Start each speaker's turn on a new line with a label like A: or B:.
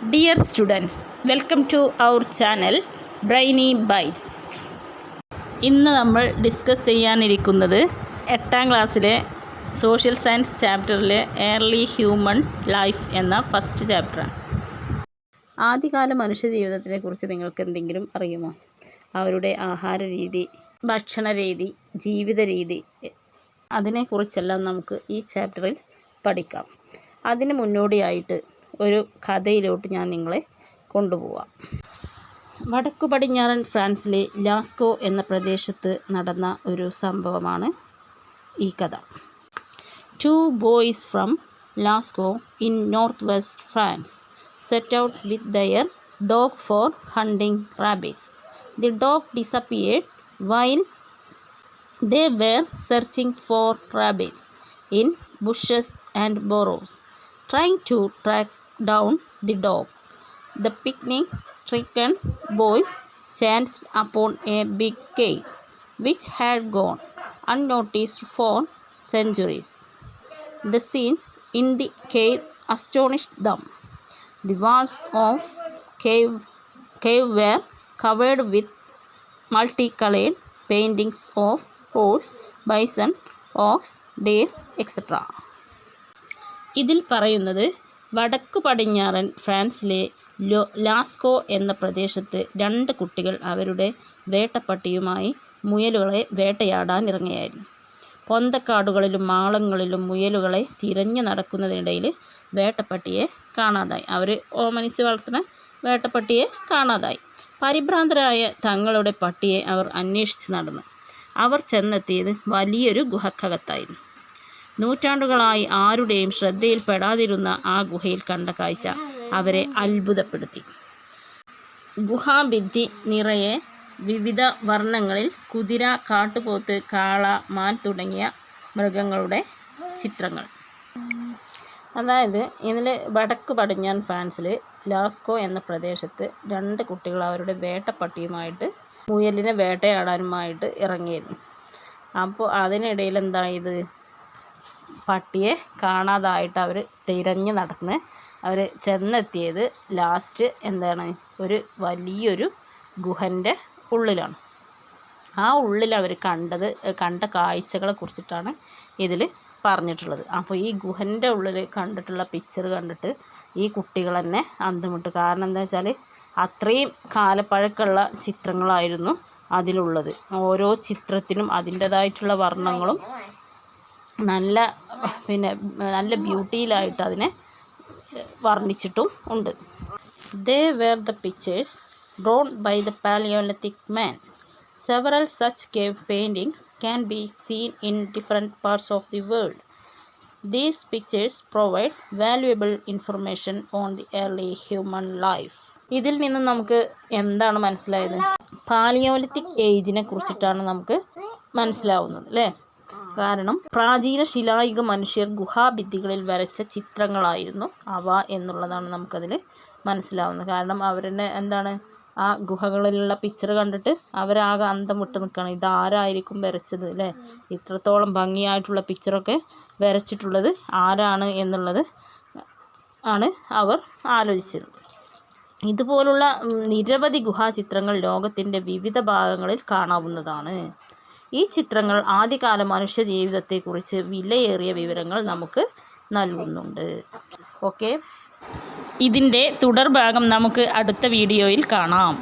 A: Dear students, welcome to our channel Brainy Bites. ഇന്ന് നമ്മൾ discuss ചെയ്യാനിരിക്കുന്നത് 8ാം ക്ലാസ്സിലെ സോഷ്യൽ സയൻസ് ചാപ്റ്ററിലെ ഏർലി ഹ്യൂമൻ ലൈഫ് എന്ന ഫസ്റ്റ് ചാപ്റ്ററാണ്. ആദ്യകാല മനുഷ്യ ജീവിതത്തിനെക്കുറിച്ച് നിങ്ങൾക്ക് എന്തെങ്കിലും അറിയുമോ? അവരുടെ ആഹാര രീതി, ഭക്ഷണ രീതി, ജീവിത രീതി, അതിനെക്കുറിച്ചെല്ലാം നമുക്ക് ഈ ചാപ്റ്ററിൽ പഠിക്കാം. അതിന് മുന്നോടിയായിട്ട് ഒരു കഥയിലോട്ട് ഞാൻ നിങ്ങളെ കൊണ്ടുപോവാം. വടക്കു പടിഞ്ഞാറൻ ഫ്രാൻസിലെ ലാസ്കോ എന്ന പ്രദേശത്ത് നടന്ന ഒരു സംഭവമാണ് ഈ കഥ. 2 boys from Lascaux in northwest France set out with their dog for hunting rabbits. The dog disappeared while they were searching for rabbits in bushes and burrows. Trying to track down the dog, the picnic-stricken boys chanced upon a big cave, which had gone unnoticed for centuries. The scenes in the cave astonished them. The walls of cave were covered with multicolored paintings of horse, bison, ox, deer, etc. ഇതിൽ പറയുന്നത് വടക്കു പടിഞ്ഞാറൻ ഫ്രാൻസിലെ Lascaux എന്ന പ്രദേശത്ത് 2 കുട്ടികൾ അവരുടെ വേട്ടപ്പട്ടിയുമായി മുയലുകളെ വേട്ടയാടാൻ ഇറങ്ങിയായിരുന്നു. പൊന്തക്കാടുകളിലും മാളങ്ങളിലും മുയലുകളെ തിരഞ്ഞു നടക്കുന്നതിനിടയിൽ വേട്ടപ്പട്ടിയെ കാണാതായി. അവർ ഓമനിച്ച് വളർത്തുന്ന വേട്ടപ്പട്ടിയെ കാണാതായി. പരിഭ്രാന്തരായ തങ്ങളുടെ പട്ടിയെ അവർ അന്വേഷിച്ച് നടന്നു. അവർ ചെന്നെത്തിയത് വലിയൊരു ഗുഹക്കകത്തായിരുന്നു. നൂറ്റാണ്ടുകളായി ആരുടെയും ശ്രദ്ധയിൽപ്പെടാതിരുന്ന ആ ഗുഹയിൽ കണ്ട കാഴ്ച അവരെ അത്ഭുതപ്പെടുത്തി. ഗുഹാഭിത്തി നിറയെ വിവിധ വർണ്ണങ്ങളിൽ കുതിര, കാട്ടുപോത്ത്, കാള, മാൻ തുടങ്ങിയ മൃഗങ്ങളുടെ ചിത്രങ്ങൾ. അതായത് ഇതിൽ വടക്ക് പടിഞ്ഞാറൻ ഫ്രാൻസിൽ ലാസ്കോ എന്ന പ്രദേശത്ത് 2 കുട്ടികൾ അവരുടെ വേട്ടപ്പട്ടിയുമായിട്ട് മുയലിനെ വേട്ടയാടാനുമായിട്ട് ഇറങ്ങിയിരുന്നു. അപ്പോൾ അതിനിടയിൽ എന്തായത്, പട്ടിയെ കാണാതായിട്ട് അവർ തിരഞ്ഞ് നടന്ന് അവർ ചെന്നെത്തിയത് ലാസ്റ്റ് എന്താണ്, ഒരു വലിയൊരു ഗുഹൻ്റെ ഉള്ളിലാണ്. ആ ഉള്ളിൽ അവർ കണ്ട കാഴ്ചകളെ കുറിച്ചിട്ടാണ് ഇതിൽ പറഞ്ഞിട്ടുള്ളത്. അപ്പോൾ ഈ ഗുഹൻ്റെ ഉള്ളിൽ കണ്ടിട്ടുള്ള പിക്ചർ കണ്ടിട്ട് ഈ കുട്ടികൾ തന്നെ അന്തമുട്ട്. കാരണം എന്താ വെച്ചാൽ അത്രയും കാലപ്പഴക്കമുള്ള ചിത്രങ്ങളായിരുന്നു അതിലുള്ളത്. ഓരോ ചിത്രത്തിനും അതിൻ്റേതായിട്ടുള്ള വർണ്ണങ്ങളും നല്ല ബ്യൂട്ടിയിലായിട്ട് അതിനെ വർണ്ണിച്ചിട്ടും ഉണ്ട്. They were the pictures drawn by the Paleolithic man. Several such cave paintings can be seen in different parts of the world. These pictures provide valuable information on the early human life. ഇതിൽ നിന്ന് നമുക്ക് എന്താണ് മനസ്സിലായത്? Palaeolithic ഏജിനെ കുറിച്ചിട്ടാണ് നമുക്ക് മനസ്സിലാവുന്നത് അല്ലേ? കാരണം പ്രാചീന ശിലായുഗ മനുഷ്യർ ഗുഹാഭിത്തികളിൽ വരച്ച ചിത്രങ്ങളായിരുന്നു അവ എന്നുള്ളതാണ് നമുക്കതിൽ മനസ്സിലാവുന്നത്. കാരണം അവരുടെ എന്താണ്, ആ ഗുഹകളിലുള്ള പിക്ചർ കണ്ടിട്ട് അവരാകെ അന്തം വിട്ട് നിൽക്കുകയാണ്. ഇതാരായിരിക്കും വരച്ചത് അല്ലേ? ഇത്രത്തോളം ഭംഗിയായിട്ടുള്ള പിക്ചറൊക്കെ വരച്ചിട്ടുള്ളത് ആരാണ് എന്നുള്ളത് ആണ് അവർ ആലോചിച്ചത്. ഇതുപോലുള്ള നിരവധി ഗുഹാചിത്രങ്ങൾ ലോകത്തിൻ്റെ വിവിധ ഭാഗങ്ങളിൽ കാണാവുന്നതാണ്. ഈ ചിത്രങ്ങൾ ആദ്യകാല മനുഷ്യ ജീവിതത്തെക്കുറിച്ച് വിലയേറിയ വിവരങ്ങൾ നമുക്ക് നൽകുന്നുണ്ട്. ഓക്കെ, ഇതിൻ്റെ തുടർഭാഗം നമുക്ക് അടുത്ത വീഡിയോയിൽ കാണാം.